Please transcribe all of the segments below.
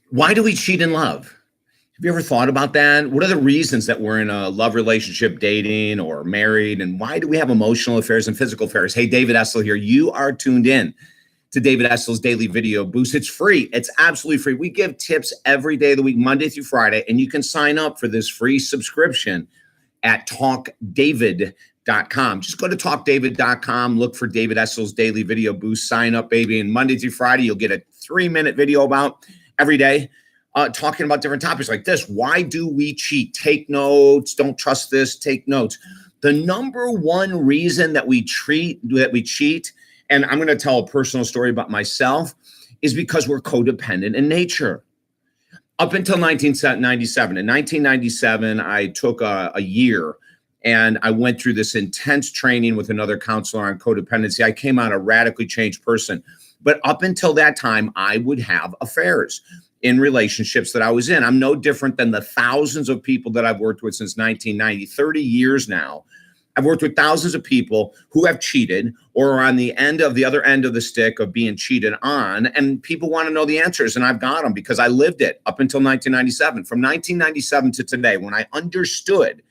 Why do we cheat in love? Have you ever thought about that? What are the reasons that we're in a love relationship, dating, or married? And why do we have emotional affairs and physical affairs? Hey, David Essel here. You are tuned in to David Essel's Daily Video Boost. It's free. It's absolutely free. We give tips every day of the week, Monday through Friday, and you can sign up for this free subscription at talkdavid.com. Just go to talkdavid.com, look for David Essel's Daily Video Boost, sign up, baby. And Monday through Friday, you'll get a 3-minute video about every day, talking about different topics like this. Why do we cheat? Take notes. Don't trust this. Take notes. The number one reason that we cheat, and I'm going to tell a personal story about myself, is because we're codependent in nature. Up until 1997. In 1997, I took a year and I went through this intense training with another counselor on codependency. I came out a radically changed person. But up until that time, I would have affairs in relationships that I was in. I'm no different than the thousands of people that I've worked with since 1990, 30 years now. I've worked with thousands of people who have cheated or are on the other end of the stick of being cheated on. And people want to know the answers. And I've got them because I lived it up until 1997. From 1997 to today, when I understood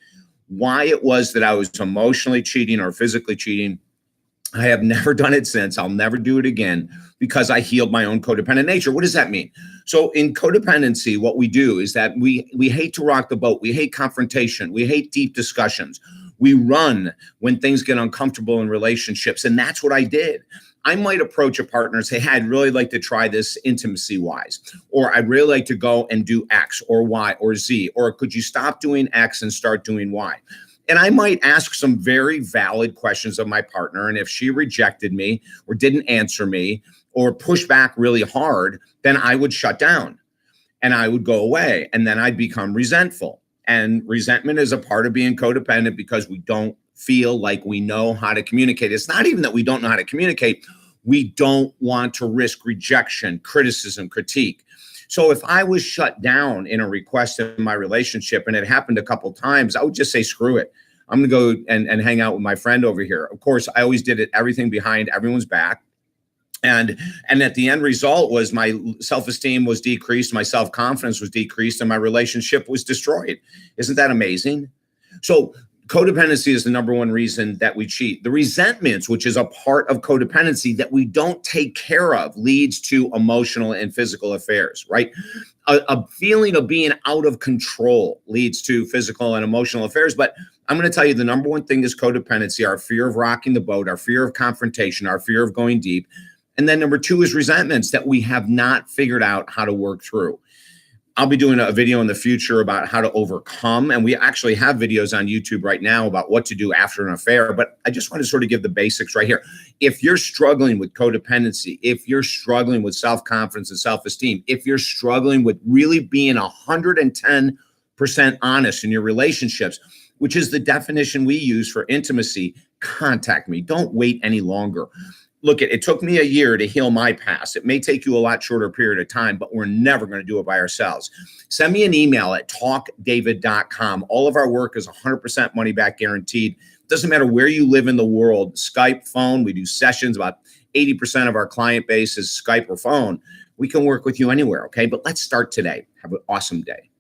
why it was that I was emotionally cheating or physically cheating, I have never done it since. I'll never do it again because I healed my own codependent nature. What does that mean? So in codependency, what we do is that we hate to rock the boat. We hate confrontation. We hate deep discussions. We run when things get uncomfortable in relationships. And that's what I did. I might approach a partner and say, hey, I'd really like to try this intimacy-wise, or I'd really like to go and do X or Y or Z, or could you stop doing X and start doing Y? And I might ask some very valid questions of my partner. And if she rejected me or didn't answer me or pushed back really hard, then I would shut down and I would go away. And then I'd become resentful. And resentment is a part of being codependent because we don't feel like we know how to communicate. It's not even that we don't know how to communicate. We don't want to risk rejection, criticism, critique. So if I was shut down in a request in my relationship, and it happened a couple of times, I would just say, screw it. I'm going to go and hang out with my friend over here. Of course, I always did everything behind everyone's back. And at the end result was my self-esteem was decreased, my self-confidence was decreased, and my relationship was destroyed. Isn't that amazing? So codependency is the number one reason that we cheat. The resentments, which is a part of codependency that we don't take care of, leads to emotional and physical affairs, right? A feeling of being out of control leads to physical and emotional affairs. But I'm going to tell you the number one thing is codependency, our fear of rocking the boat, our fear of confrontation, our fear of going deep. And then number two is resentments that we have not figured out how to work through. I'll be doing a video in the future about how to overcome. And we actually have videos on YouTube right now about what to do after an affair. But I just want to sort of give the basics right here. If you're struggling with codependency, if you're struggling with self-confidence and self-esteem, if you're struggling with really being 110% honest in your relationships, which is the definition we use for intimacy, contact me. Don't wait any longer. Look, it took me a year to heal my past. It may take you a lot shorter period of time, but we're never going to do it by ourselves. Send me an email at talkdavid.com. All of our work is 100% money back guaranteed. Doesn't matter where you live in the world, Skype, phone, we do sessions. About 80% of our client base is Skype or phone. We can work with you anywhere, okay? But let's start today. Have an awesome day.